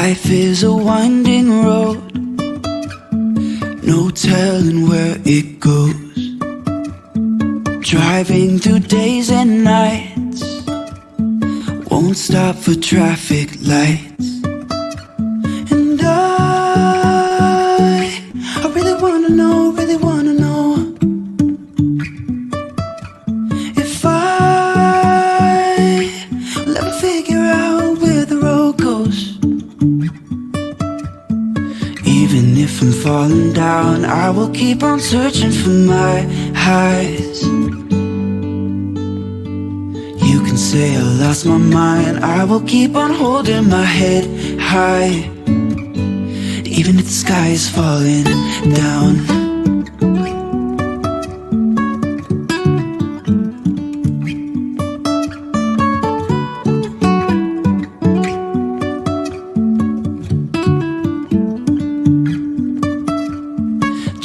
Life is a winding road, no telling where it goes. Driving through days and nights, won't stop for traffic lights. And I really wanna know, if I will ever figure out where the road goes. Even if I'm falling down, I will keep on searching for my highs. You can say I lost my mind, I will keep on holding my head high. Even if the sky is falling down.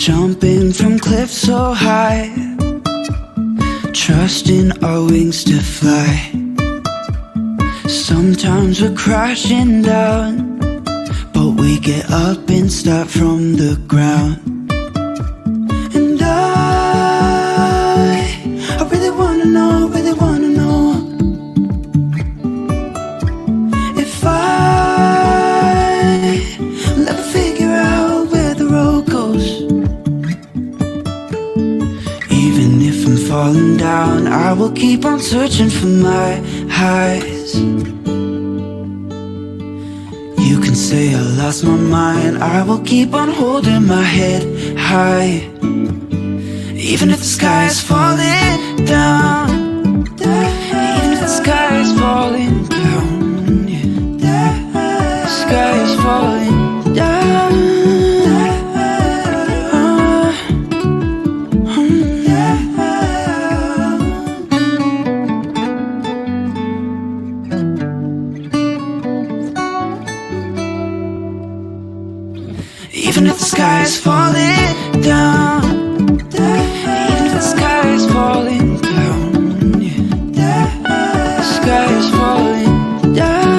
Jumping from cliffs so high, trusting our wings to fly. Sometimes we're crashing down, but we get up and start from the ground. And I really wanna know, if I will ever figure out where the road goes. Even if I'm falling down, I will keep on searching for my highs. You can say I lost my mind, I will keep on holding my head high. Even if the sky is falling down, even if the sky is falling down, yeah. The sky is falling down. Even if the sky is falling down, even if the sky is falling down, yeah. The sky is falling down.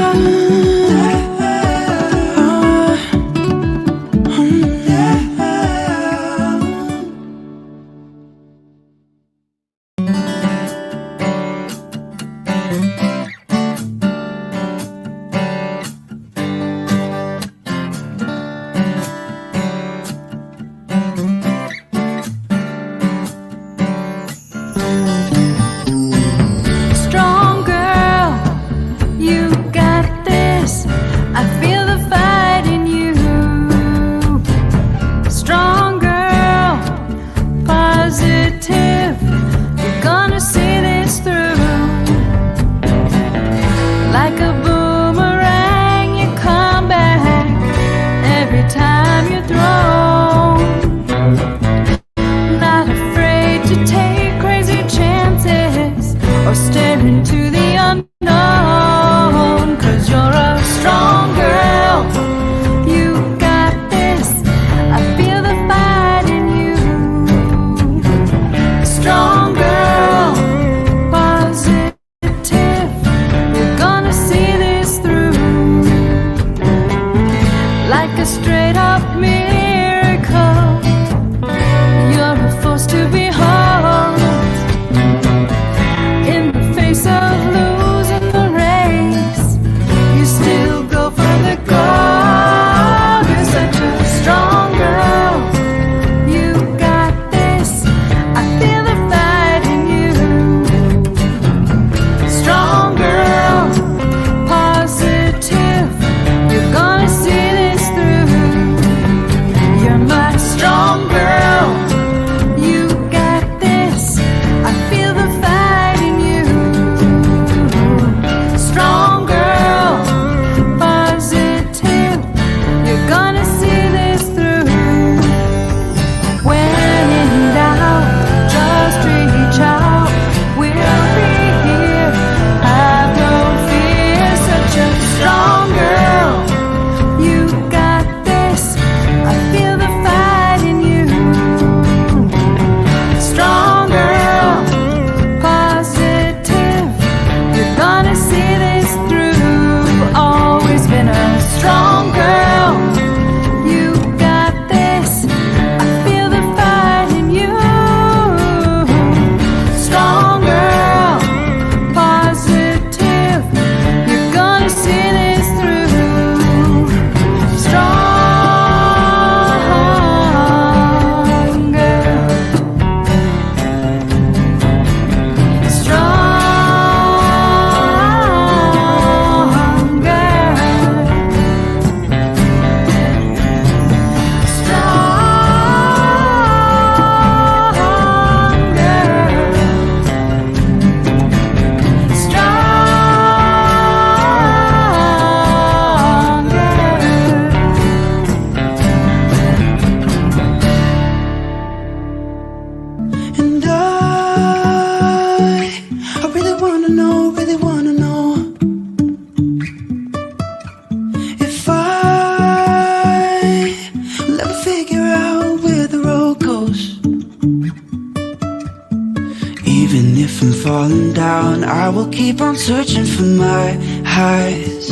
I will keep on searching for my highs.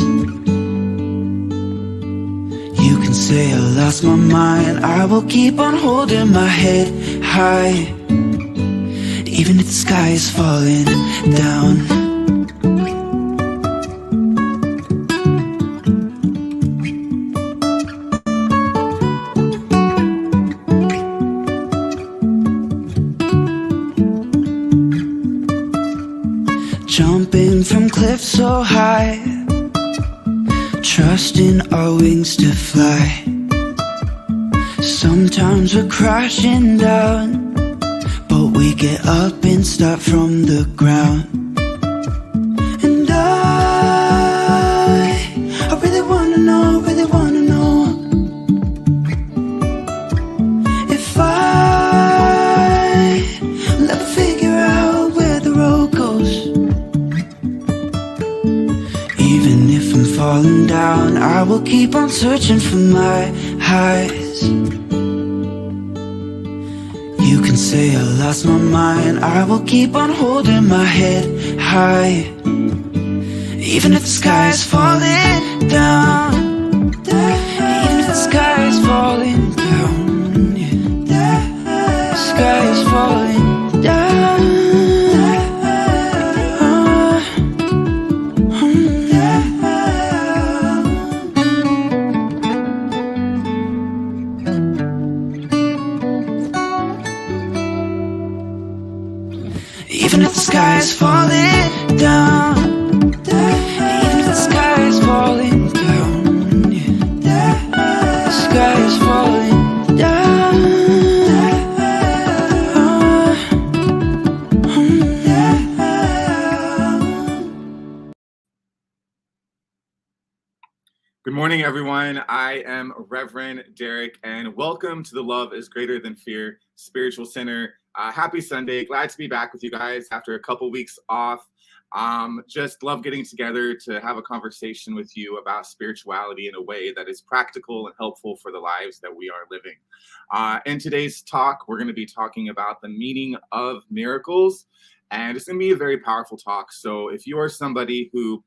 You can say I lost my mind, I will keep on holding my head high, even if the sky is falling down. Jumping from cliffs so high, trusting our wings to fly. Sometimes we're crashing down, but we get up and start from the ground. And I really wanna know, if I'll ever figure out where the road goes. Even if I'm falling down, I will keep on searching for my highs. You can say I lost my mind, I will keep on holding my head high, even if the sky is falling down. Even if the sky is falling down, yeah. The sky is falling down. Even if the sky is falling down, even if the sky is falling down, yeah. The sky is falling down. Good morning, everyone. I am Reverend Derek, and welcome to the Love is Greater Than Fear Spiritual Center. Happy Sunday. Glad to be back with you guys after a couple weeks off. Just love getting together to have a conversation with you about spirituality in a way that is practical and helpful for the lives that we are living. In today's talk, we're going to be talking about the meaning of miracles, and it's going to be a very powerful talk. So if you are somebody who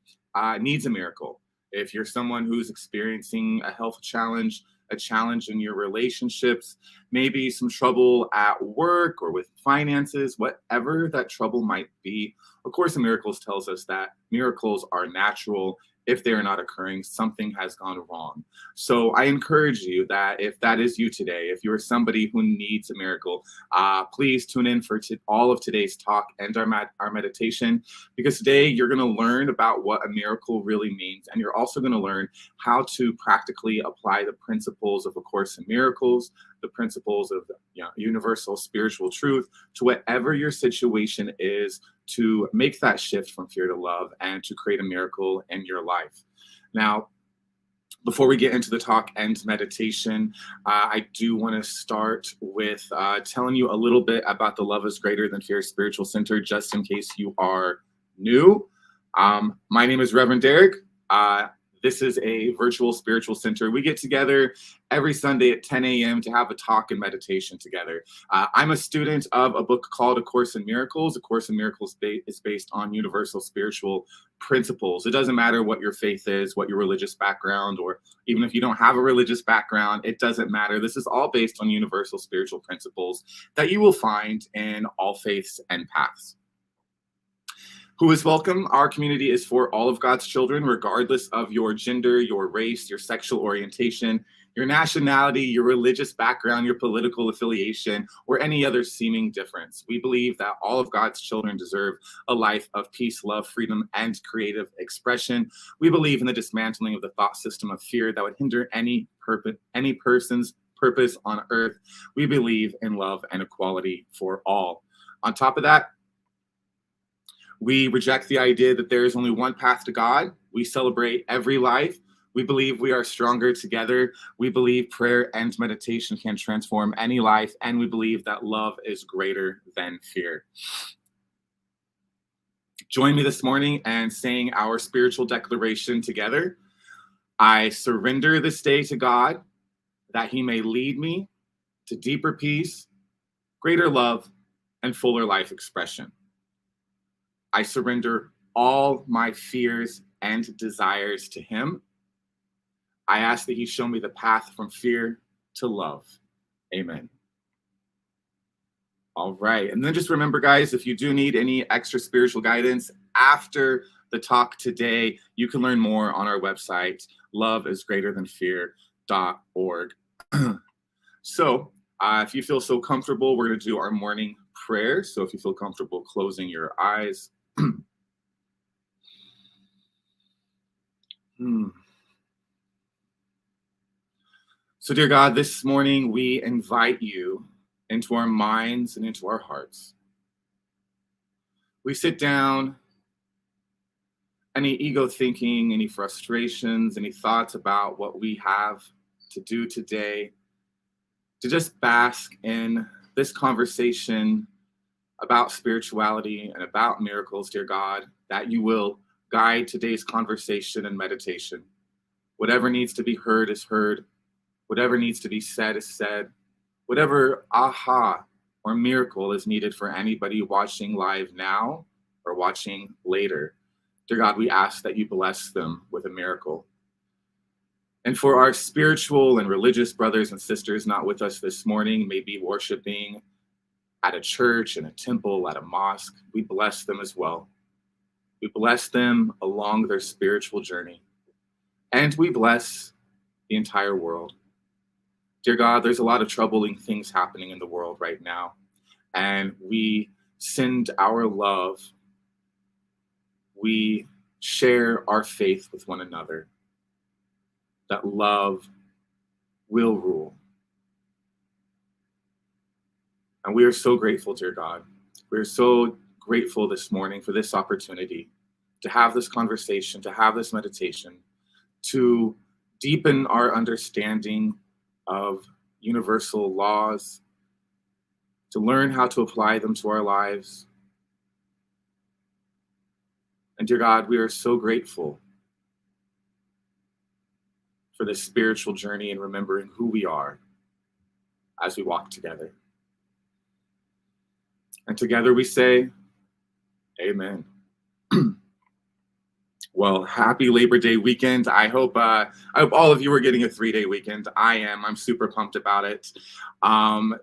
needs a miracle, if you're someone who's experiencing a health challenge, a challenge in your relationships, maybe some trouble at work or with finances, whatever that trouble might be, A Course in Miracles tells us that miracles are natural. If they are not occurring, something has gone wrong. So I encourage you that if that is you today, if you're somebody who needs a miracle, please tune in for all of today's talk and our meditation, because today you're going to learn about what a miracle really means, and you're also going to learn how to practically apply the principles of A Course in Miracles, the principles of universal spiritual truth to whatever your situation is, to make that shift from fear to love and to create a miracle in your life. Now, before we get into the talk and meditation, I do want to start with telling you a little bit about the Love is Greater Than Fear Spiritual Center, just in case you are new. My name is Reverend Derek. This is a virtual spiritual center. We get together every Sunday at 10 a.m. to have a talk and meditation together. I'm a student of a book called A Course in Miracles. A Course in Miracles is based on universal spiritual principles. It doesn't matter what your faith is, what your religious background, or even if you don't have a religious background, it doesn't matter. This is all based on universal spiritual principles that you will find in all faiths and paths. Who is welcome. Our community is for all of God's children, regardless of your gender, your race, your sexual orientation, your nationality, your religious background, your political affiliation, or any other seeming difference. We believe that all of God's children deserve a life of peace, love, freedom, and creative expression. We believe in the dismantling of the thought system of fear that would hinder any person's purpose on earth. We believe in love and equality for all. On top of that, we reject the idea that there is only one path to God. We celebrate every life. We believe we are stronger together. We believe prayer and meditation can transform any life. And we believe that love is greater than fear. Join me this morning in saying our spiritual declaration together. I surrender this day to God, that he may lead me to deeper peace, greater love, and fuller life expression. I surrender all my fears and desires to him. I ask that he show me the path from fear to love. Amen. All right. And then just remember, guys, if you do need any extra spiritual guidance after the talk today, you can learn more on our website, loveisgreaterthanfear.org. So if you feel so comfortable, we're going to do our morning prayer. So if you feel comfortable closing your eyes. So, dear God, this morning we invite you into our minds and into our hearts. We sit down, any ego thinking, any frustrations, any thoughts about what we have to do today, to just bask in this conversation about spirituality and about miracles, dear God, that you will guide today's conversation and meditation. Whatever needs to be heard is heard. Whatever needs to be said is said. Whatever aha or miracle is needed for anybody watching live now or watching later, dear God, we ask that you bless them with a miracle. And for our spiritual and religious brothers and sisters not with us this morning, maybe worshiping at a church, in a temple, at a mosque, we bless them as well. We bless them along their spiritual journey. And we bless the entire world. Dear God, there's a lot of troubling things happening in the world right now. And we send our love. We share our faith with one another. That love will rule. And we are so grateful, dear God. We are so grateful this morning for this opportunity to have this conversation, to have this meditation, to deepen our understanding of universal laws, to learn how to apply them to our lives. And dear God, we are so grateful for this spiritual journey and remembering who we are as we walk together. And together we say, Amen. Well, happy Labor Day weekend. I hope all of you are getting a 3-day weekend. I am. I'm super pumped about it.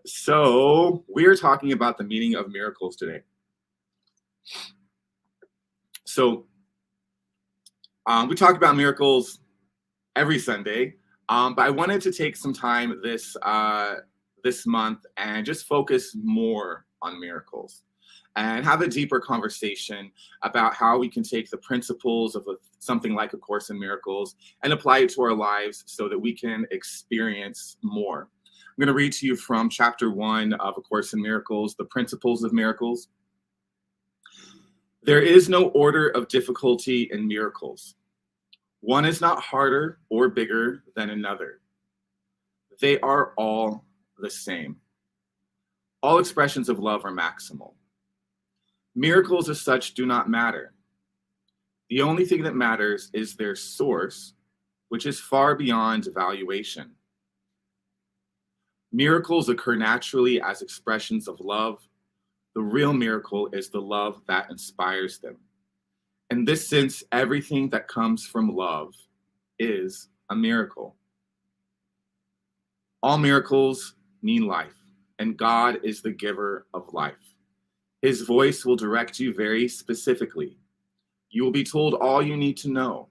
So we're talking about the meaning of miracles today. So we talk about miracles every Sunday, but I wanted to take some time this month and just focus more on miracles and have a deeper conversation about how we can take the principles of something like A Course in Miracles and apply it to our lives so that we can experience more. I'm going to read to you from chapter 1 of A Course in Miracles, the principles of miracles. There is no order of difficulty in miracles. One is not harder or bigger than another. They are all the same. All expressions of love are maximal. Miracles as such do not matter. The only thing that matters is their source, which is far beyond evaluation. Miracles occur naturally as expressions of love. The real miracle is the love that inspires them. In this sense, everything that comes from love is a miracle. All miracles mean life, and God is the giver of life. His voice will direct you very specifically. You will be told all you need to know.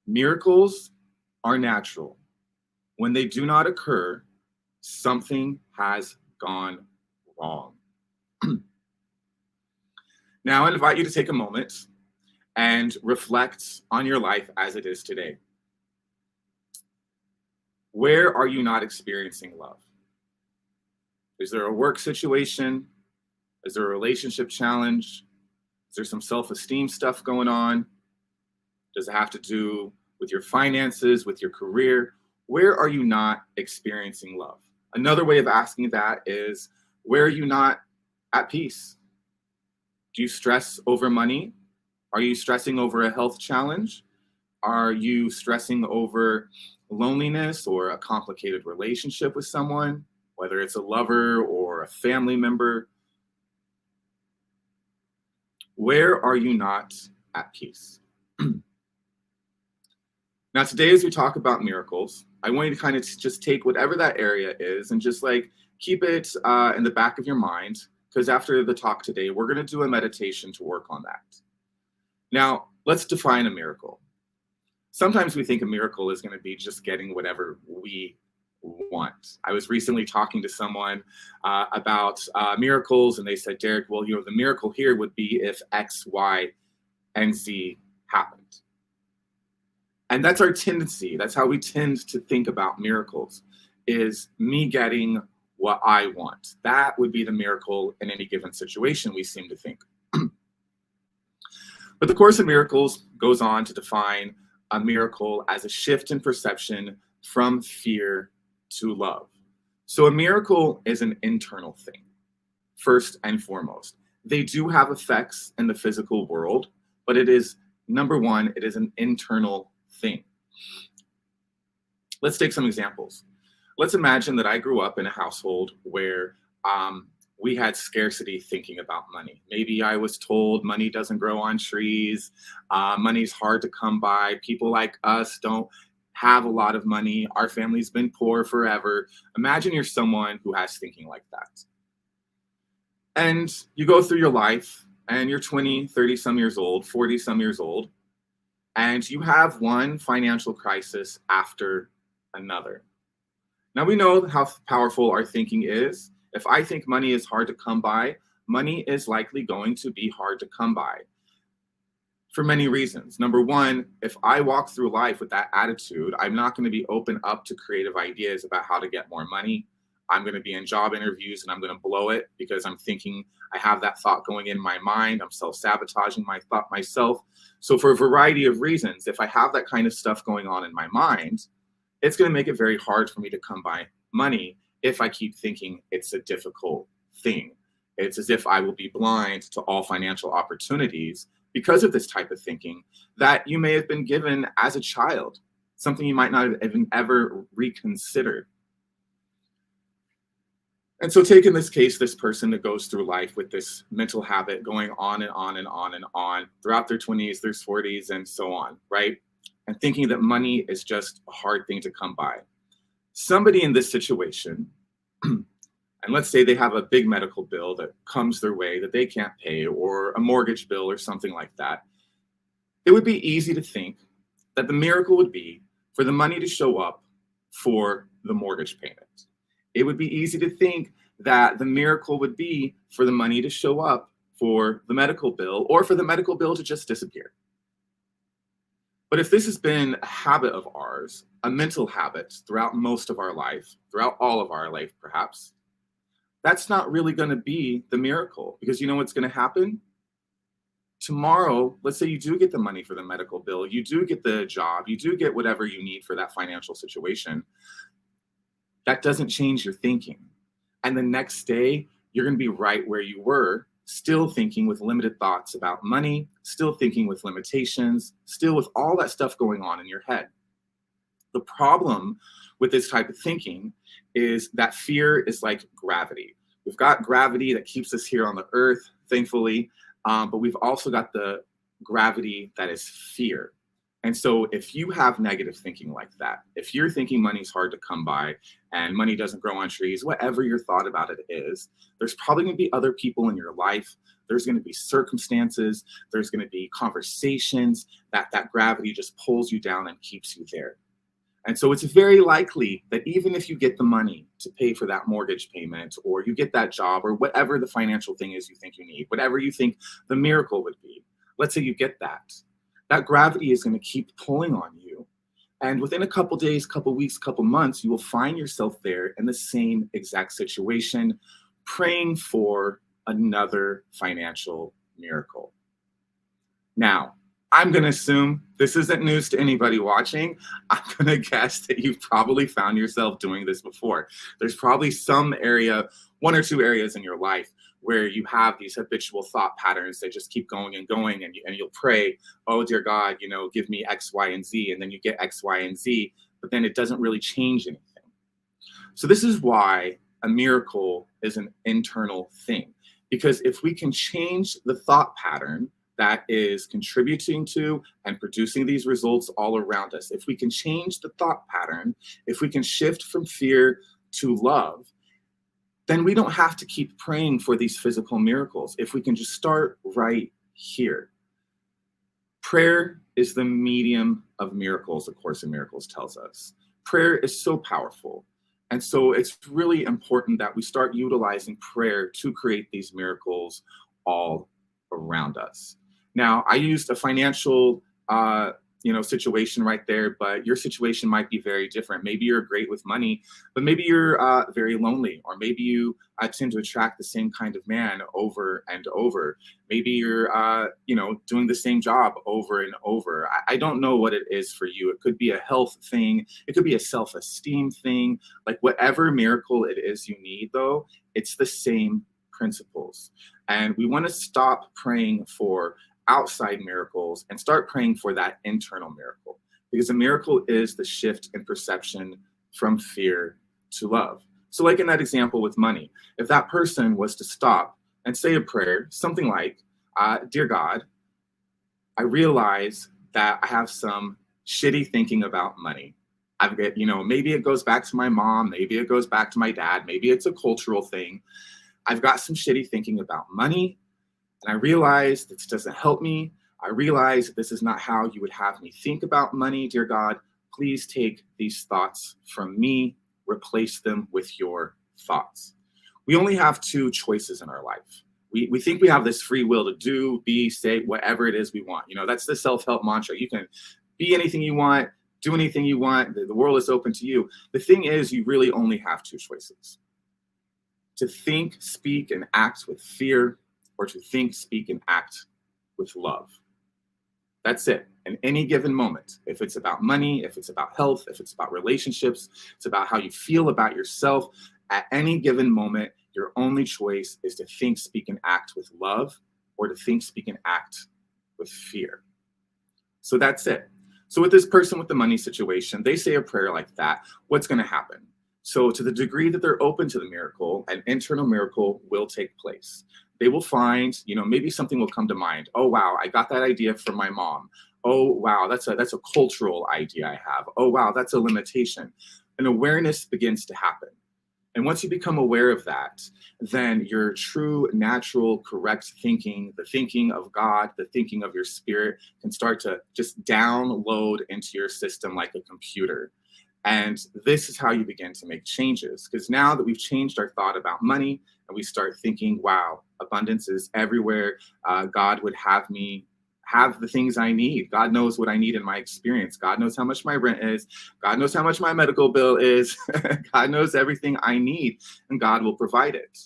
Miracles are natural. When they do not occur, something has gone wrong. Now, I invite you to take a moment and reflect on your life as it is today. Where are you not experiencing love? Is there a work situation? Is there a relationship challenge? Is there some self-esteem stuff going on? Does it have to do with your finances, with your career? Where are you not experiencing love? Another way of asking that is, where are you not at peace? Do you stress over money? Are you stressing over a health challenge? Are you stressing over loneliness or a complicated relationship with someone, whether it's a lover or a family member? Where are you not at peace? Now, today, as we talk about miracles, I want you to kind of just take whatever that area is and just like keep it in the back of your mind, because after the talk today, we're going to do a meditation to work on that. Now, let's define a miracle. Sometimes we think a miracle is going to be just getting whatever we want. I was recently talking to someone about miracles, and they said, Derek, well, the miracle here would be if X, Y, and Z happened. And that's our tendency. That's how we tend to think about miracles, is me getting what I want. That would be the miracle in any given situation, we seem to think. But the Course in Miracles goes on to define a miracle as a shift in perception from fear to love. So a miracle is an internal thing, first and foremost. They do have effects in the physical world, but it is, number one, it is an internal thing. Let's take some examples. Let's imagine that I grew up in a household where we had scarcity thinking about money. Maybe I was told money doesn't grow on trees, money's hard to come by, people like us don't have a lot of money, our family's been poor forever. Imagine you're someone who has thinking like that. And you go through your life and you're 20, 30 some years old, 40 some years old, and you have one financial crisis after another. Now we know how powerful our thinking is. If I think money is hard to come by, money is likely going to be hard to come by for many reasons. Number one, if I walk through life with that attitude, I'm not going to be open up to creative ideas about how to get more money. I'm going to be in job interviews and I'm going to blow it because I'm thinking, I have that thought going in my mind. I'm self-sabotaging my thought myself. So for a variety of reasons, if I have that kind of stuff going on in my mind, it's going to make it very hard for me to come by money if I keep thinking it's a difficult thing. It's as if I will be blind to all financial opportunities because of this type of thinking that you may have been given as a child, something you might not have even ever reconsidered. And so take in this case, this person that goes through life with this mental habit going on and on and on and on throughout their 20s, their 40s, and so on, right? And thinking that money is just a hard thing to come by. Somebody in this situation, and let's say they have a big medical bill that comes their way that they can't pay, or a mortgage bill or something like that, it would be easy to think that the miracle would be for the money to show up for the mortgage payment. It would be easy to think that the miracle would be for the money to show up for the medical bill, or for the medical bill to just disappear. But if this has been a habit of ours, a mental habit throughout most of our life, throughout all of our life perhaps, that's not really going to be the miracle, because you know what's going to happen? Tomorrow, let's say you do get the money for the medical bill, you do get the job, you do get whatever you need for that financial situation. That doesn't change your thinking. And the next day, you're going to be right where you were, still thinking with limited thoughts about money, still thinking with limitations, still with all that stuff going on in your head. The problem with this type of thinking is that fear is like gravity. We've got gravity that keeps us here on the earth, thankfully, but we've also got the gravity that is fear. And so if you have negative thinking like that, if you're thinking money's hard to come by and money doesn't grow on trees, whatever your thought about it is, there's probably going to be other people in your life. There's going to be circumstances. There's going to be conversations that gravity just pulls you down and keeps you there. And so it's very likely that even if you get the money to pay for that mortgage payment, or you get that job, or whatever the financial thing is you think you need, whatever you think the miracle would be, let's say you get that gravity is going to keep pulling on you. And within a couple days, couple weeks, couple months, you will find yourself there in the same exact situation, praying for another financial miracle. Now, I'm going to assume this isn't news to anybody watching. I'm going to guess that you've probably found yourself doing this before. There's probably some area, one or two areas in your life where you have these habitual thought patterns that just keep going and going, and you'll pray, oh, dear God, give me X, Y, and Z, and then you get X, Y, and Z, but then it doesn't really change anything. So this is why a miracle is an internal thing. Because if we can change the thought pattern that is contributing to and producing these results all around us, if we can change the thought pattern, if we can shift from fear to love, then we don't have to keep praying for these physical miracles. If we can just start right here. Prayer is the medium of miracles, A Course in Miracles tells us. Prayer is so powerful. And so it's really important that we start utilizing prayer to create these miracles all around us. Now, I used a financial situation right there, but your situation might be very different. Maybe you're great with money, but maybe you're very lonely, or maybe you tend to attract the same kind of man over and over. Maybe you're doing the same job over and over. I don't know what it is for you. It could be a health thing. It could be a self-esteem thing. Like whatever miracle it is you need, though, it's the same principles. And we want to stop praying for outside miracles and start praying for that internal miracle, because a miracle is the shift in perception from fear to love. So like in that example with money, if that person was to stop and say a prayer, something like, dear God, I realize that I have some shitty thinking about money. Maybe it goes back to my mom, maybe it goes back to my dad, maybe it's a cultural thing. I've got some shitty thinking about money. And I realize this doesn't help me. I realize that this is not how you would have me think about money. Dear God, please take these thoughts from me, replace them with your thoughts. We only have two choices in our life. We think we have this free will to do, be, say, whatever it is we want. That's the self-help mantra. You can be anything you want, do anything you want. The world is open to you. The thing is, you really only have two choices: to think, speak, and act with fear, or to think, speak, and act with love. That's it. In any given moment, if it's about money, if it's about health, if it's about relationships, it's about how you feel about yourself, at any given moment, your only choice is to think, speak, and act with love, or to think, speak, and act with fear. So that's it. So with this person with the money situation, they say a prayer like that, what's going to happen? So to the degree that they're open to the miracle, an internal miracle will take place. They will find, maybe something will come to mind. Oh, wow, I got that idea from my mom. Oh, wow, that's a cultural idea I have. Oh, wow, that's a limitation. An awareness begins to happen. And once you become aware of that, then your true, natural, correct thinking, the thinking of God, the thinking of your spirit, can start to just download into your system like a computer. And this is how you begin to make changes. Because now that we've changed our thought about money, and we start thinking, wow, abundance is everywhere. God would have me have the things I need. God knows what I need in my experience. God knows how much my rent is. God knows how much my medical bill is. God knows everything I need, and God will provide it.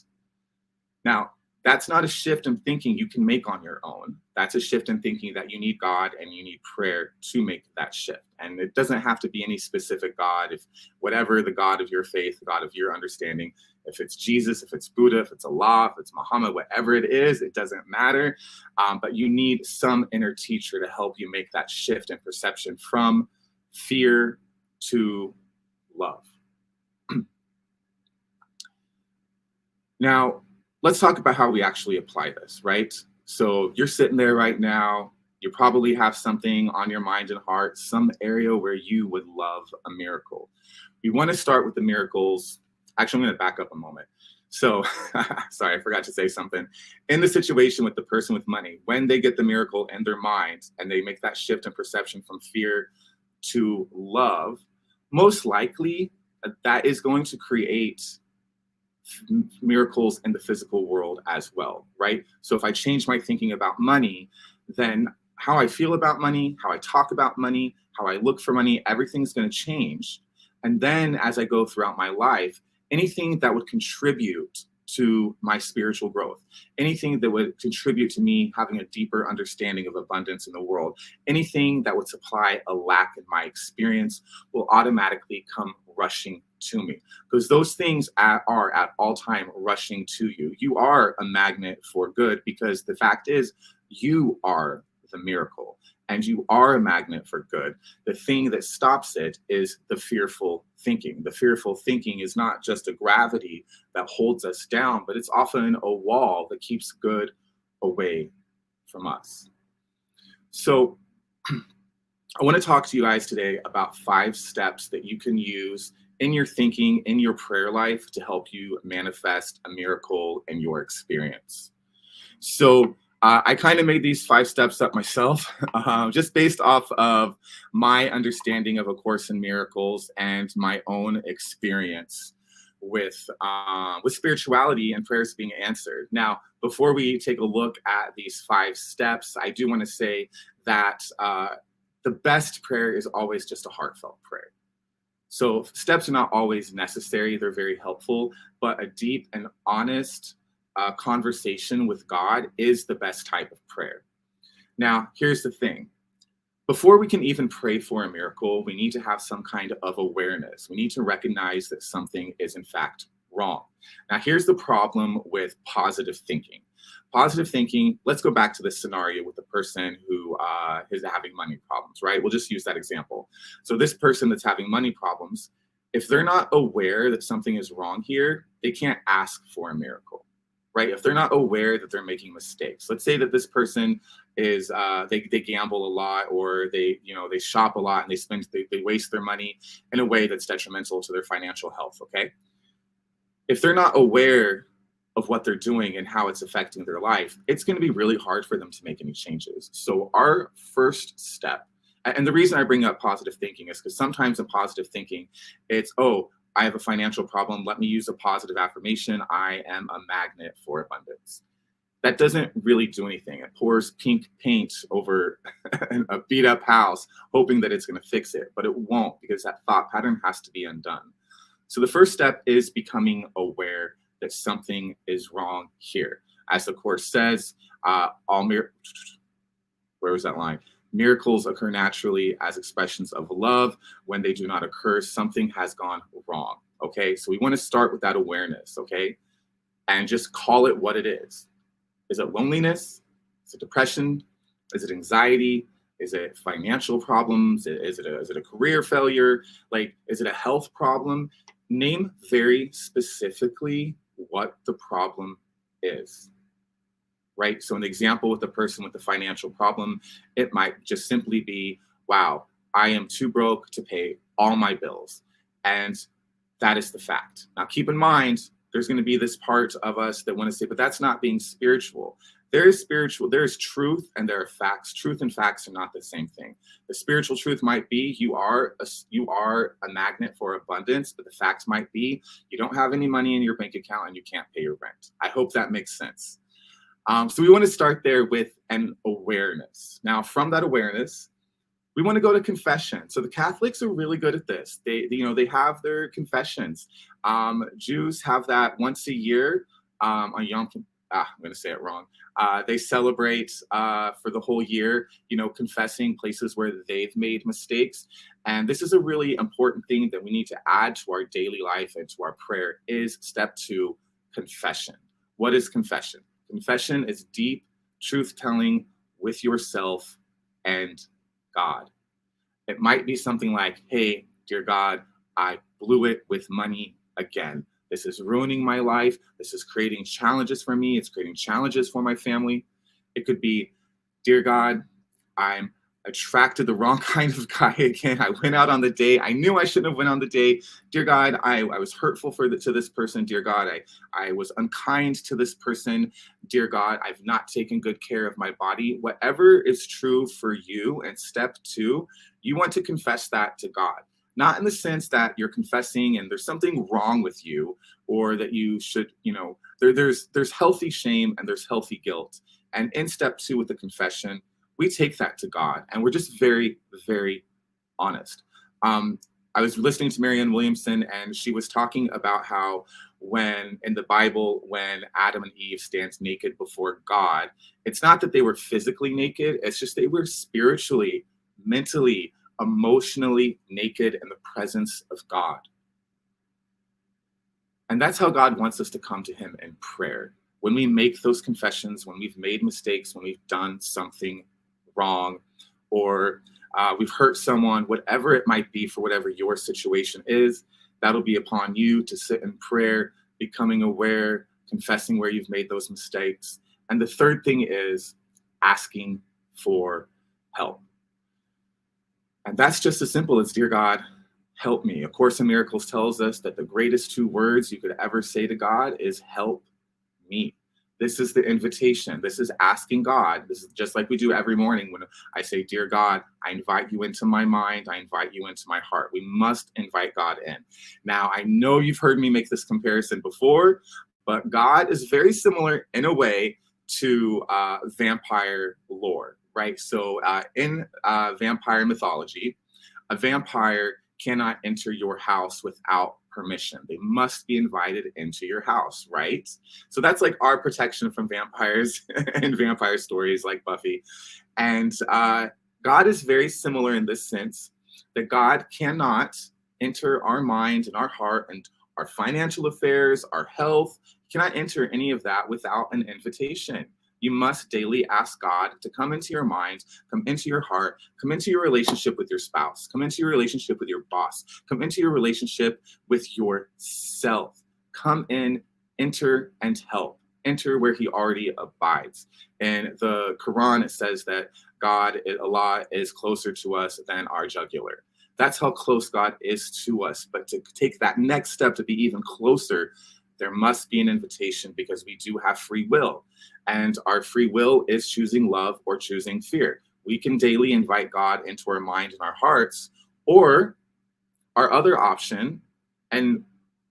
Now, that's not a shift in thinking you can make on your own. That's a shift in thinking that you need God and you need prayer to make that shift. And it doesn't have to be any specific God, if whatever the God of your faith, the God of your understanding, if it's Jesus, if it's Buddha, if it's Allah, if it's Muhammad, whatever it is, it doesn't matter. But you need some inner teacher to help you make that shift in perception from fear to love. Now, let's talk about how we actually apply this, right? So you're sitting there right now. You probably have something on your mind and heart, some area where you would love a miracle. We want to start with the miracles. Actually, I'm going to back up a moment. So, sorry, I forgot to say something. In the situation with the person with money, when they get the miracle in their mind and they make that shift in perception from fear to love, most likely that is going to create miracles in the physical world as well, right? So if I change my thinking about money, then how I feel about money, how I talk about money, how I look for money, everything's going to change. And then as I go throughout my life, anything that would contribute to my spiritual growth, anything that would contribute to me having a deeper understanding of abundance in the world, anything that would supply a lack in my experience will automatically come rushing to me, because those things are at all time rushing to you. You are a magnet for good, because the fact is you are the miracle, and you are a magnet for good. The thing that stops it is the fearful thinking. The fearful thinking is not just a gravity that holds us down, but it's often a wall that keeps good away from us. So I want to talk to you guys today about 5 steps that you can use in your thinking, in your prayer life, to help you manifest a miracle in your experience. So I kind of made these 5 steps up myself, just based off of my understanding of A Course in Miracles and my own experience with spirituality and prayers being answered. Now, before we take a look at these 5 steps, I do want to say that the best prayer is always just a heartfelt prayer. So steps are not always necessary. They're very helpful, but a deep and honest conversation with God is the best type of prayer. Now, here's the thing. Before we can even pray for a miracle, we need to have some kind of awareness. We need to recognize that something is in fact wrong. Now, here's the problem with positive thinking. Positive thinking, let's go back to this scenario with the person who is having money problems, right? We'll just use that example. So this person that's having money problems, if they're not aware that something is wrong here, they can't ask for a miracle, right? If they're not aware that they're making mistakes. Let's say that this person is, they gamble a lot, or they shop a lot, and they waste their money in a way that's detrimental to their financial health, okay? If they're not aware of what they're doing and how it's affecting their life, it's going to be really hard for them to make any changes. So our first step, and the reason I bring up positive thinking is because sometimes in positive thinking, it's, oh, I have a financial problem. Let me use a positive affirmation. I am a magnet for abundance. That doesn't really do anything. It pours pink paint over a beat up house, hoping that it's going to fix it, but it won't, because that thought pattern has to be undone. So the first step is becoming aware that something is wrong here. As the Course says, where was that line? Miracles occur naturally as expressions of love. When they do not occur, something has gone wrong, okay? So we want to start with that awareness, okay? And just call it what it is. Is it loneliness? Is it depression? Is it anxiety? Is it financial problems? Is it a career failure? Like, is it a health problem? Name very specifically what the problem is, right? So an example with the person with the financial problem, it might just simply be, wow, I am too broke to pay all my bills. And that is the fact. Now, keep in mind, there's going to be this part of us that want to say, but that's not being spiritual. There is spiritual, there is truth, and there are facts. Truth and facts are not the same thing. The spiritual truth might be you are a magnet for abundance, but the facts might be you don't have any money in your bank account and you can't pay your rent. I hope that makes sense. So we want to start there with an awareness. Now, from that awareness, we want to go to confession. So the Catholics are really good at this. They have their confessions. Jews have that once a year on Yom Kippur. I'm going to say it wrong. They celebrate for the whole year, confessing places where they've made mistakes. And this is a really important thing that we need to add to our daily life and to our prayer is step 2, confession. What is confession? Confession is deep truth-telling with yourself and God. It might be something like, hey, dear God, I blew it with money again. This is ruining my life. This is creating challenges for me. It's creating challenges for my family. It could be, dear God, I'm attracted the wrong kind of guy again. I went out on the date. I knew I shouldn't have went on the date. Dear God, I was hurtful to this person. Dear God, I was unkind to this person. Dear God, I've not taken good care of my body. Whatever is true for you, and step 2, you want to confess that to God. Not in the sense that you're confessing and there's something wrong with you, or that you should, there's healthy shame and there's healthy guilt. And in step 2 with the confession, we take that to God and we're just very, very honest. I was listening to Marianne Williamson, and she was talking about how when in the Bible, when Adam and Eve stands naked before God, it's not that they were physically naked. It's just they were spiritually, mentally, emotionally naked in the presence of God. And that's how God wants us to come to him in prayer. When we make those confessions, when we've made mistakes, when we've done something wrong, or we've hurt someone, whatever it might be, for whatever your situation is, that'll be upon you to sit in prayer, becoming aware, confessing where you've made those mistakes. And the third thing is asking for help. And that's just as simple as, dear God, help me. A Course in Miracles tells us that the greatest two words you could ever say to God is help me. This is the invitation. This is asking God. This is just like we do every morning when I say, dear God, I invite you into my mind. I invite you into my heart. We must invite God in. Now, I know you've heard me make this comparison before, but God is very similar in a way to vampire lore, right? So in vampire mythology, a vampire cannot enter your house without permission. They must be invited into your house, right? So that's like our protection from vampires and vampire stories like Buffy. And God is very similar in this sense, that God cannot enter our mind and our heart and our financial affairs, our health, cannot enter any of that without an invitation. You must daily ask God to come into your mind, come into your heart, come into your relationship with your spouse, come into your relationship with your boss, come into your relationship with yourself. Come in, enter, and help. Enter where he already abides. In the Quran, it says that Allah, is closer to us than our jugular. That's how close God is to us. But to take that next step to be even closer, there must be an invitation, because we do have free will. And our free will is choosing love or choosing fear. We can daily invite God into our mind and our hearts, or our other option, and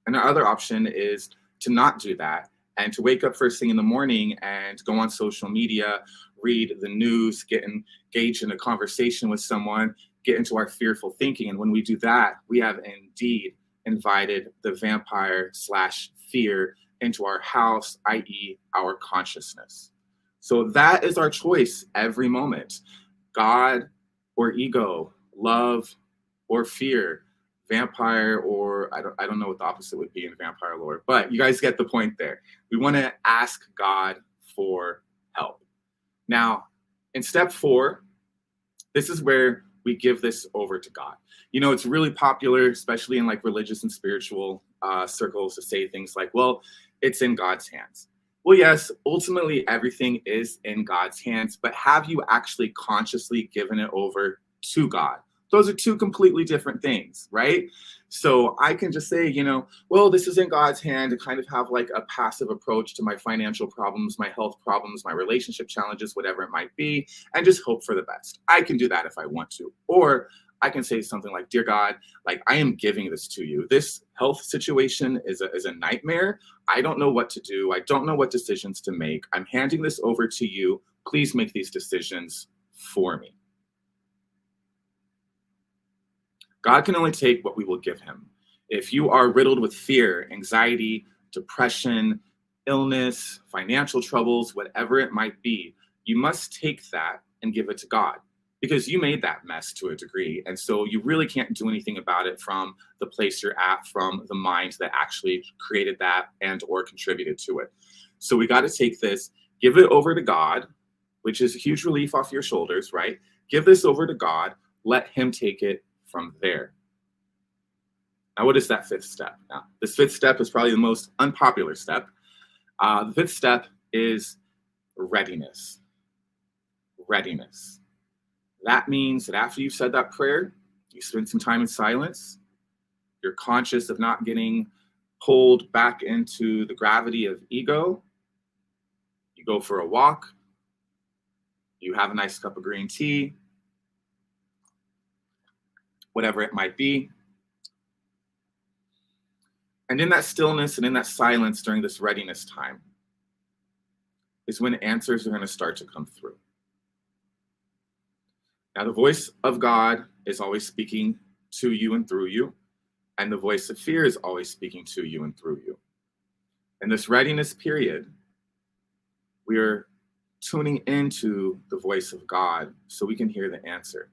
our other option is to not do that and to wake up first thing in the morning and go on social media, read the news, get engaged in a conversation with someone, get into our fearful thinking. And when we do that, we have indeed invited the vampire/fear into our house, i.e. our consciousness. So that is our choice every moment. God or ego, love or fear, vampire, or I don't know what the opposite would be in vampire lore, but you guys get the point there. We want to ask God for help. Now, in step 4, this is where we give this over to God. You know, it's really popular, especially in like religious and spiritual circles, to say things like, well, it's in God's hands. Well, yes, ultimately everything is in God's hands, but have you actually consciously given it over to God? Those are two completely different things, right? So I can just say, you know, well, this is in God's hand, to kind of have like a passive approach to my financial problems, my health problems, my relationship challenges, whatever it might be, and just hope for the best. I can do that if I want to. Or I can say something like, dear God, like, I am giving this to you. This health situation is a nightmare. I don't know what to do. I don't know what decisions to make. I'm handing this over to you. Please make these decisions for me. God can only take what we will give him. If you are riddled with fear, anxiety, depression, illness, financial troubles, whatever it might be, you must take that and give it to God, because you made that mess to a degree. And so you really can't do anything about it from the place you're at, from the mind that actually created that and or contributed to it. So we got to take this, give it over to God, which is a huge relief off your shoulders, right? Give this over to God, let him take it from there. Now, what is that 5th step? Now, this 5th step is probably the most unpopular step. The 5th step is readiness. Readiness. That means that after you've said that prayer, you spend some time in silence. You're conscious of not getting pulled back into the gravity of ego. You go for a walk. You have a nice cup of green tea, whatever it might be. And in that stillness and in that silence during this readiness time is when answers are going to start to come through. Now, the voice of God is always speaking to you and through you, and the voice of fear is always speaking to you and through you. In this readiness period, we are tuning into the voice of God so we can hear the answer.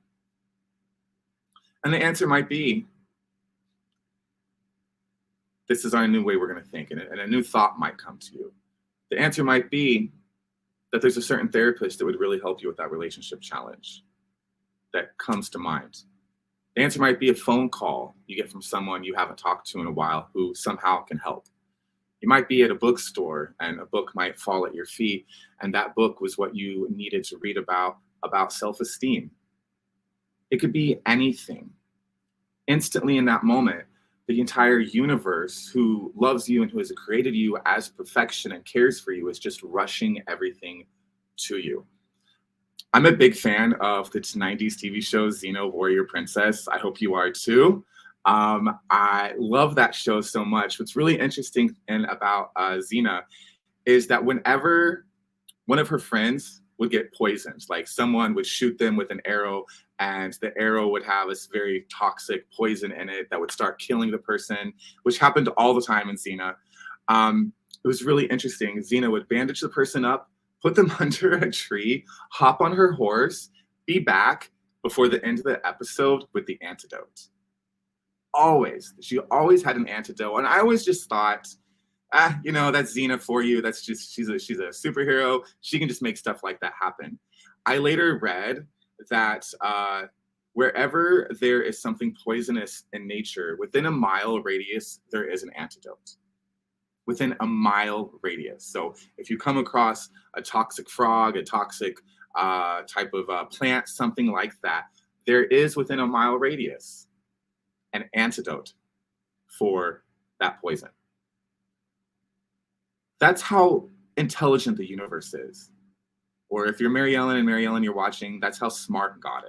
And the answer might be, this is our new way we're going to think, and a new thought might come to you. The answer might be, that there's a certain therapist that would really help you with that relationship challenge that comes to mind. The answer might be a phone call you get from someone you haven't talked to in a while who somehow can help. You might be at a bookstore and a book might fall at your feet, and that book was what you needed to read about self-esteem. It could be anything. Instantly in that moment, the entire universe who loves you and who has created you as perfection and cares for you is just rushing everything to you. I'm a big fan of the 90s TV show Xena Warrior Princess. I hope you are too. I love that show so much. What's really interesting about Xena is that whenever one of her friends would get poisoned, like someone would shoot them with an arrow and the arrow would have this very toxic poison in it that would start killing the person, which happened all the time in Xena. It was really interesting. Xena would bandage the person up, put them under a tree, hop on her horse, be back before the end of the episode with the antidote. Always. She always had an antidote. And I always just thought, that's Xena for you. That's just, she's a superhero. She can just make stuff like that happen. I later read that wherever there is something poisonous in nature, within a mile radius, there is an antidote. Within a mile radius. So if you come across a toxic frog, a toxic type of plant, something like that, there is within a mile radius an antidote for that poison. That's how intelligent the universe is. Or if you're Mary Ellen and Mary Ellen, you're watching, that's how smart God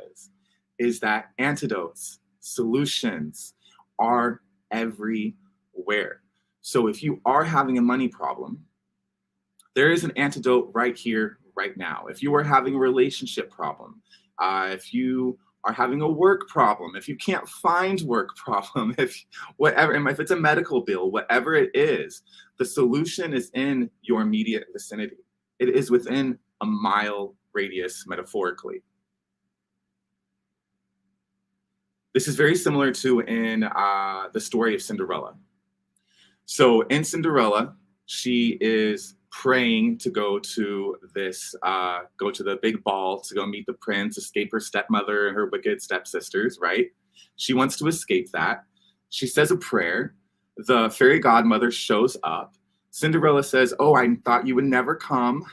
is that antidotes, solutions are everywhere. So if you are having a money problem, there is an antidote right here, right now. If you are having a relationship problem, if you are having a work problem, if you can't find work problem, if it's a medical bill, whatever it is, the solution is in your immediate vicinity. It is within a mile radius, metaphorically. This is very similar to in the story of Cinderella. So in Cinderella, she is praying to go to the big ball to go meet the prince, escape her stepmother and her wicked stepsisters, right? She wants to escape that. She says a prayer. The fairy godmother shows up. Cinderella says, "Oh, I thought you would never come."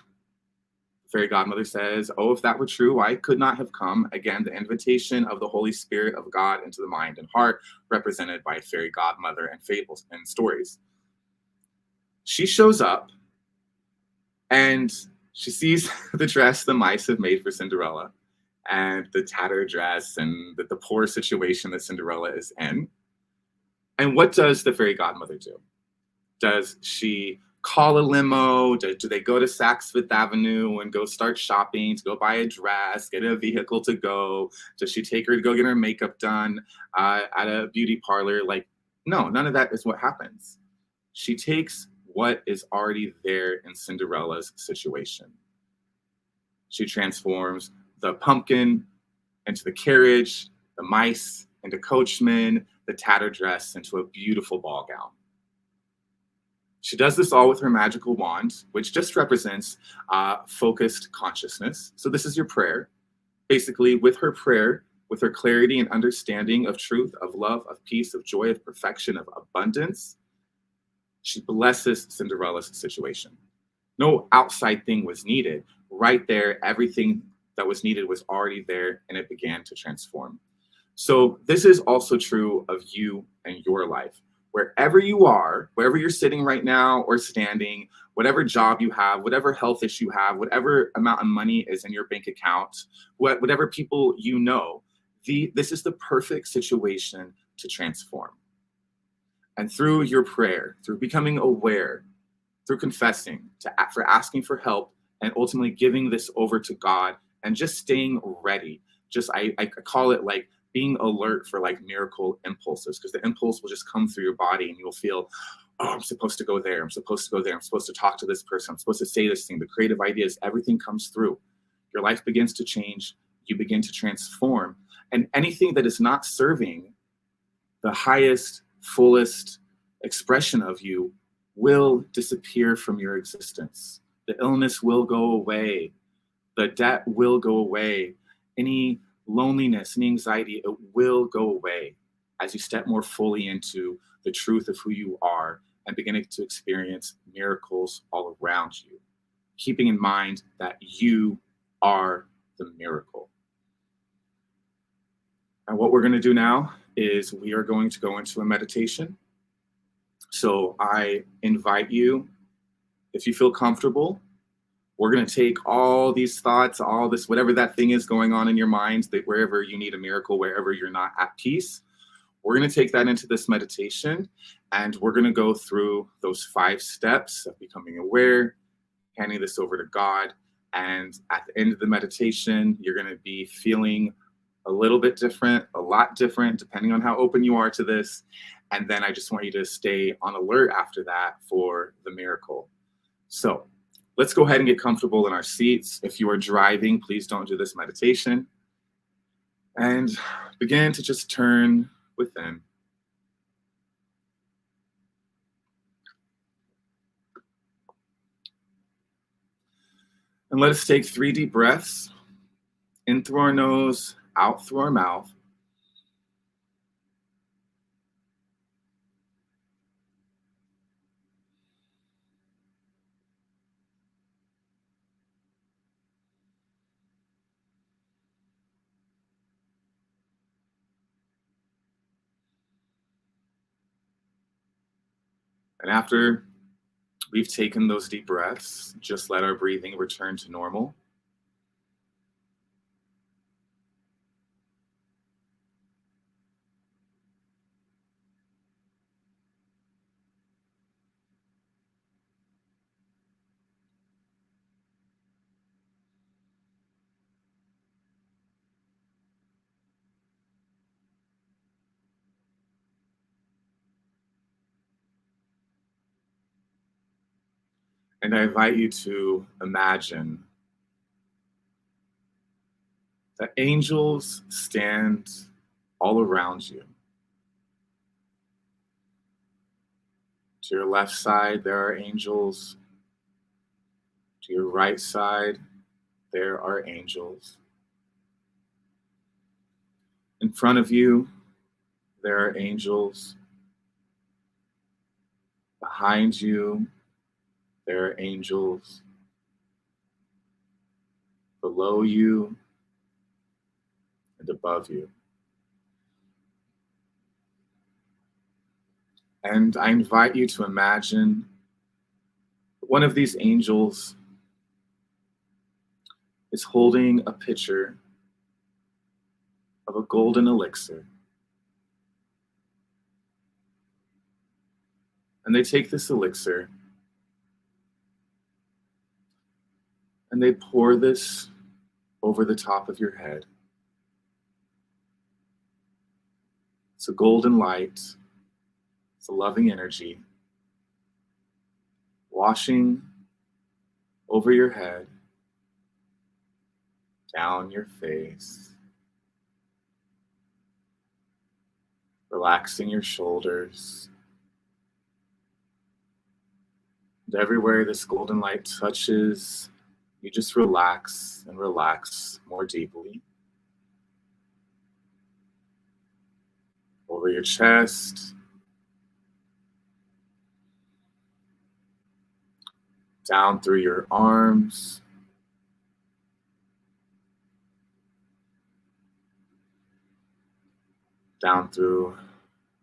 The fairy godmother says, "Oh, if that were true, I could not have come." Again, the invitation of the Holy Spirit of God into the mind and heart, represented by a fairy godmother and fables and stories. She shows up and she sees the dress the mice have made for Cinderella and the tattered dress and the poor situation that Cinderella is in. And what does the fairy godmother do? Does she call a limo? Do they go to Saks Fifth Avenue and go start shopping, to go buy a dress, get a vehicle to go? Does she take her to go get her makeup done at a beauty parlor? Like, no, none of that is what happens. She takes what is already there in Cinderella's situation. She transforms the pumpkin into the carriage, the mice into coachmen, the tattered dress into a beautiful ball gown. She does this all with her magical wand, which just represents focused consciousness. So this is your prayer. Basically, with her prayer, with her clarity and understanding of truth, of love, of peace, of joy, of perfection, of abundance, she blesses Cinderella's situation. No outside thing was needed. Right there, everything that was needed was already there, and it began to transform. So this is also true of you and your life. Wherever you are, wherever you're sitting right now or standing, whatever job you have, whatever health issue you have, whatever amount of money is in your bank account, whatever people you know, this is the perfect situation to transform. And through your prayer, through becoming aware, through confessing, for asking for help, and ultimately giving this over to God and just staying ready. I call it like being alert for like miracle impulses, because the impulse will just come through your body and you'll feel, oh, I'm supposed to go there. I'm supposed to go there. I'm supposed to talk to this person. I'm supposed to say this thing. The creative ideas, everything comes through. Your life begins to change. You begin to transform. And anything that is not serving the highest, fullest expression of you will disappear from your existence. The illness will go away. The debt will go away. Any loneliness, any anxiety, it will go away as you step more fully into the truth of who you are and beginning to experience miracles all around you, keeping in mind that you are the miracle. And what we're going to do now is we are going to go into a meditation. So I invite you, if you feel comfortable, we're going to take all these thoughts, all this, whatever that thing is going on in your mind, that wherever you need a miracle, wherever you're not at peace, we're going to take that into this meditation, and we're going to go through those 5 steps of becoming aware, handing this over to God. And at the end of the meditation, you're going to be feeling a little bit different, a lot different, depending on how open you are to this. And then I just want you to stay on alert after that for the miracle. So let's go ahead and get comfortable in our seats. If you are driving, please don't do this meditation. And begin to just turn within. And let us take 3 deep breaths, in through our nose, out through our mouth. And after we've taken those deep breaths, just let our breathing return to normal. And I invite you to imagine that angels stand all around you. To your left side, there are angels. To your right side, there are angels. In front of you, there are angels. Behind you, there are angels. Below you and above you. And I invite you to imagine one of these angels is holding a pitcher of a golden elixir. And they take this elixir and they pour this over the top of your head. It's a golden light. It's a loving energy washing over your head, down your face, relaxing your shoulders. And everywhere this golden light touches, you just relax and relax more deeply. Over your chest, down through your arms, down through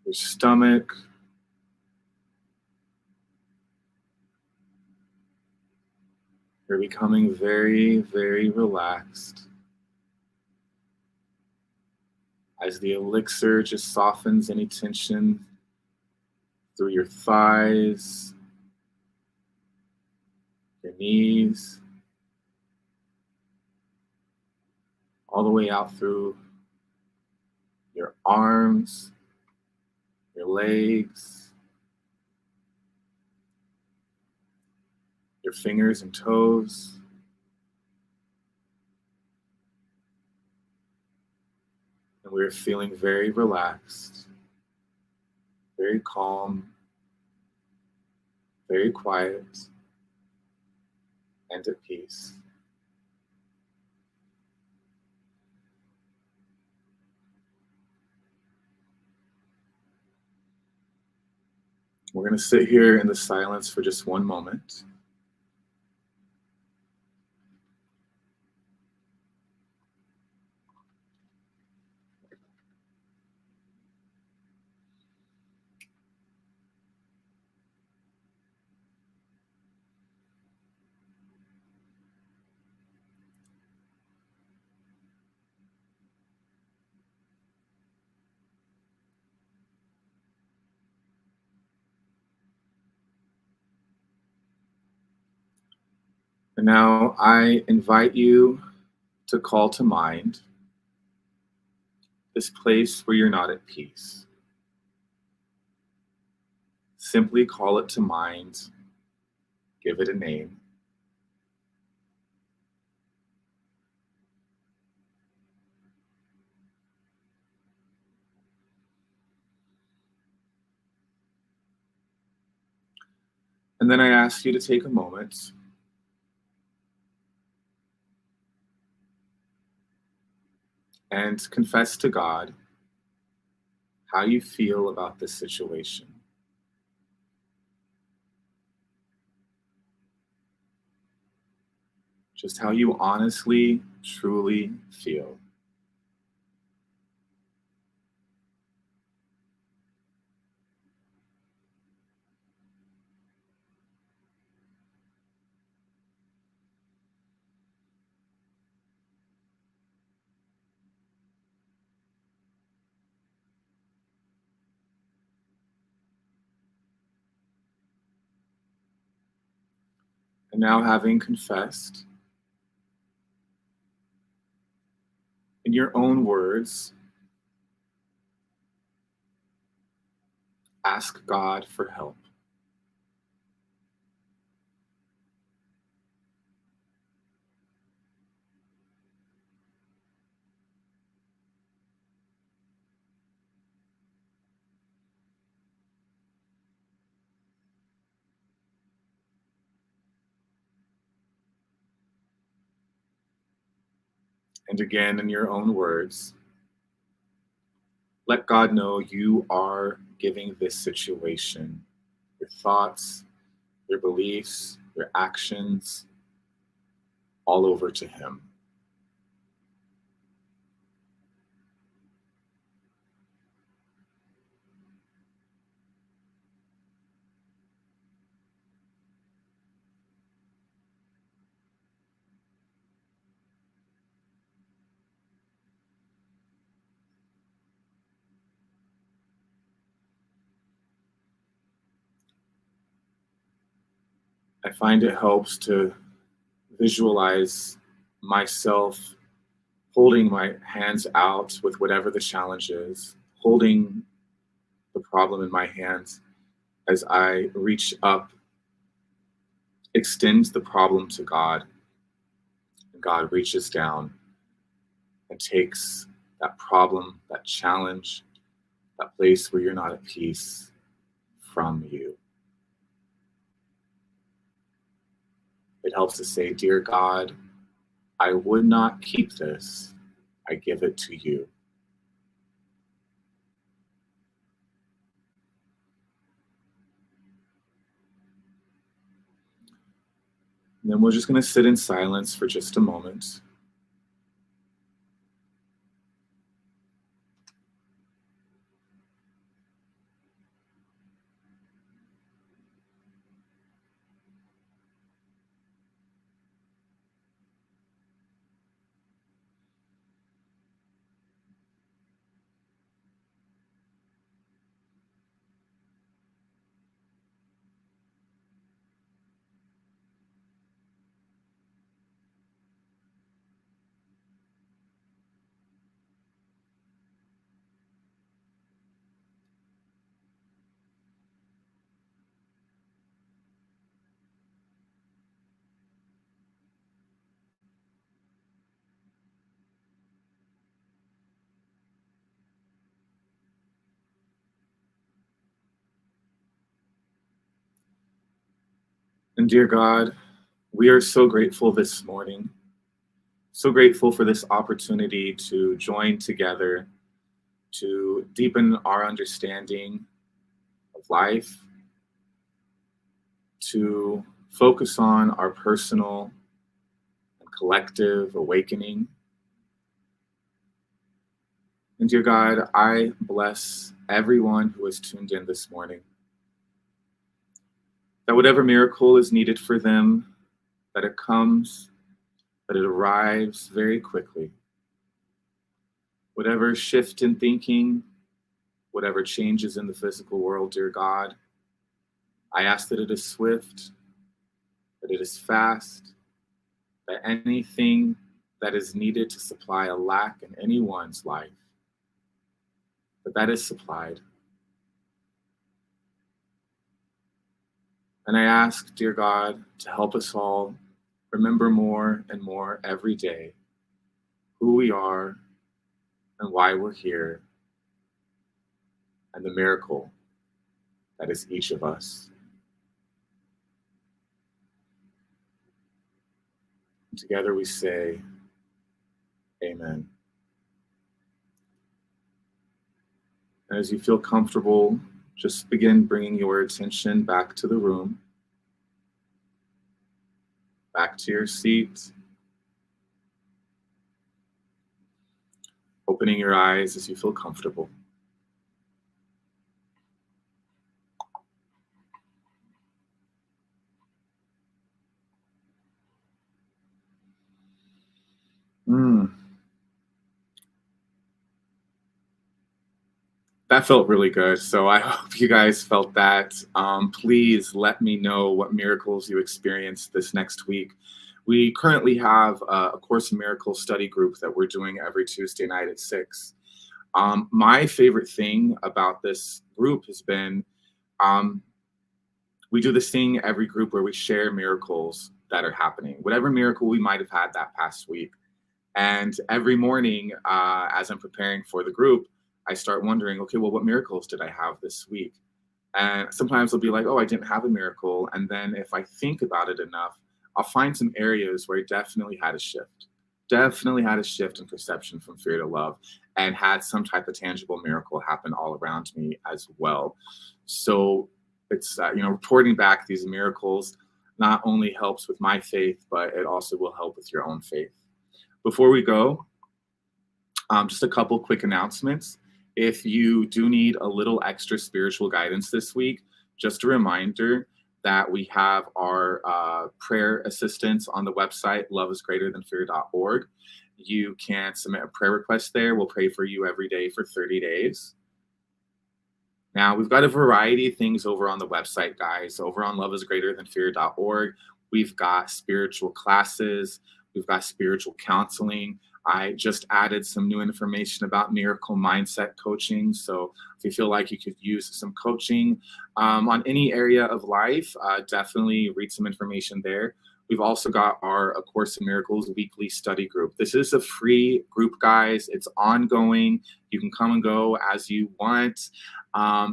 your stomach, you're becoming very, very relaxed as the elixir just softens any tension through your thighs, your knees, all the way out through your arms, your legs, your fingers and toes. And we're feeling very relaxed, very calm, very quiet. and at peace. We're going to sit here in the silence for just one moment. And now I invite you to call to mind this place where you're not at peace. Simply call it to mind, give it a name. And then I ask you to take a moment and confess to God how you feel about this situation. Just how you honestly, truly feel. And now, having confessed, in your own words, ask God for help. And again, in your own words, let God know you are giving this situation, your thoughts, your beliefs, your actions, all over to Him. I find it helps to visualize myself holding my hands out with whatever the challenge is, holding the problem in my hands as I reach up, extend the problem to God, and God reaches down and takes that problem, that challenge, that place where you're not at peace from you. It helps to say, "Dear God, I would not keep this. I give it to you." And then we're just going to sit in silence for just a moment. And dear God, We are so grateful this morning, so grateful for this opportunity to join together to deepen our understanding of life, to focus on our personal and collective awakening. And dear God, I bless everyone who has tuned in this morning, that whatever miracle is needed for them, that it comes, that it arrives very quickly. Whatever shift in thinking, whatever changes in the physical world, dear God, I ask that it is swift, that it is fast, that anything that is needed to supply a lack in anyone's life, that is supplied. And I ask, dear God, to help us all remember more and more every day who we are and why we're here, and the miracle that is each of us. And together we say, Amen. And as you feel comfortable, just begin bringing your attention back to the room, back to your seat, opening your eyes as you feel comfortable. That felt really good. So I hope you guys felt that. Please let me know what miracles you experienced this next week. We currently have a Course in Miracles study group that we're doing every Tuesday night at 6. My favorite thing about this group has been we do this thing every group where we share miracles that are happening, whatever miracle we might have had that past week. And every morning, as I'm preparing for the group, I start wondering, okay, well, what miracles did I have this week? And sometimes I'll be like, oh, I didn't have a miracle. And then if I think about it enough, I'll find some areas where I definitely had a shift in perception from fear to love, and had some type of tangible miracle happen all around me as well. So it's, reporting back these miracles not only helps with my faith, but it also will help with your own faith. Before we go, just a couple quick announcements. If you do need a little extra spiritual guidance this week, just a reminder that we have our prayer assistance on the website, loveisgreaterthanfear.org. You can submit a prayer request there. We'll pray for you every day for 30 days. Now, we've got a variety of things over on the website, guys. Over on loveisgreaterthanfear.org, we've got spiritual classes, we've got spiritual counseling. I just added some new information about miracle mindset coaching. So if you feel like you could use some coaching on any area of life, definitely read some information there. We've also got our A Course in Miracles weekly study group. This is a free group, guys. It's ongoing. You can come and go as you want.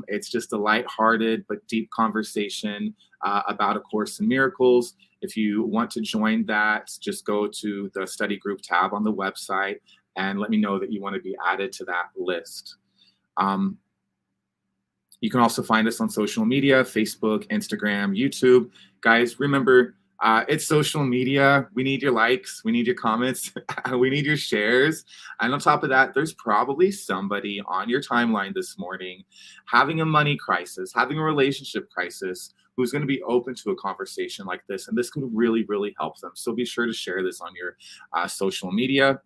It's just a lighthearted but deep conversation about A Course in Miracles. If you want to join that, just go to the study group tab on the website and let me know that you want to be added to that list. You can also find us on social media, Facebook, Instagram, YouTube. Guys, remember, it's social media. We need your likes. We need your comments. We need your shares. And on top of that, there's probably somebody on your timeline this morning having a money crisis, having a relationship crisis, who's going to be open to a conversation like this. And this could really, really help them. So be sure to share this on your social media.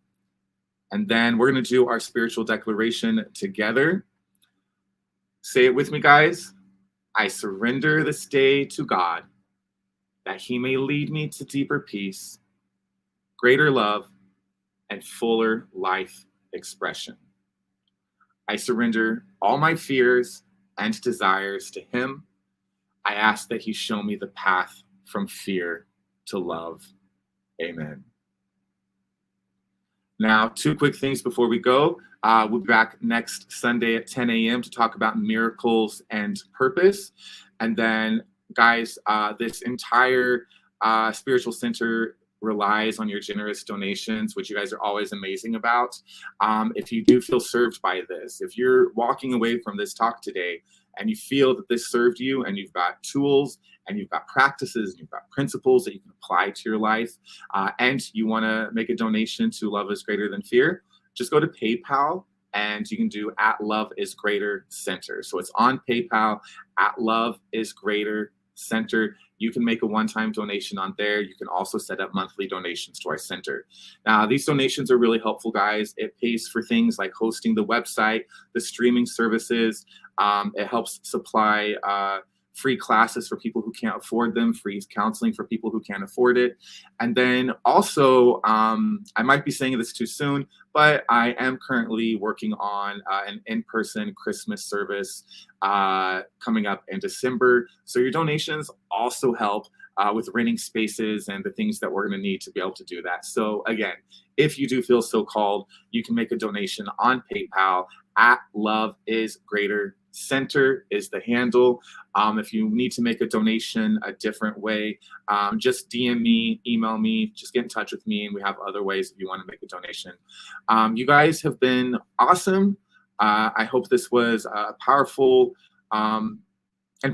And then we're going to do our spiritual declaration together. Say it with me, guys. I surrender this day to God, that he may lead me to deeper peace, greater love, and fuller life expression. I surrender all my fears and desires to him. I ask that he show me the path from fear to love. Amen. Now, 2 quick things before we go. We'll be back next Sunday at 10 a.m. to talk about miracles and purpose. And then, guys, this entire spiritual center relies on your generous donations, which you guys are always amazing about. If you do feel served by this, if you're walking away from this talk today and you feel that this served you, and you've got tools and you've got practices and you've got principles that you can apply to your life, and you want to make a donation to Love is Greater Than Fear, just go to PayPal and you can do @LoveIsGreaterCenter. So it's on PayPal, @LoveIsGreaterCenter. You can make a one-time donation on there. You can also set up monthly donations to our center. Now, these donations are really helpful, guys. It pays for things like hosting the website, the streaming services. It helps supply free classes for people who can't afford them, free counseling for people who can't afford it. And then also, I might be saying this too soon, but I am currently working on an in-person Christmas service coming up in December. So your donations also help with renting spaces and the things that we're going to need to be able to do that. So again, if you do feel so called, you can make a donation on PayPal @LoveIsGreaterCenter is the handle. If you need to make a donation a different way, just DM me, email me, just get in touch with me, and we have other ways if you want to make a donation. You guys have been awesome. I hope this was a powerful and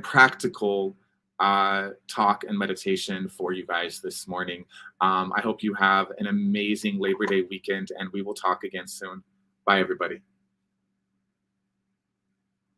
practical talk and meditation for you guys this morning. I hope you have an amazing Labor Day weekend, and we will talk again soon. Bye, everybody.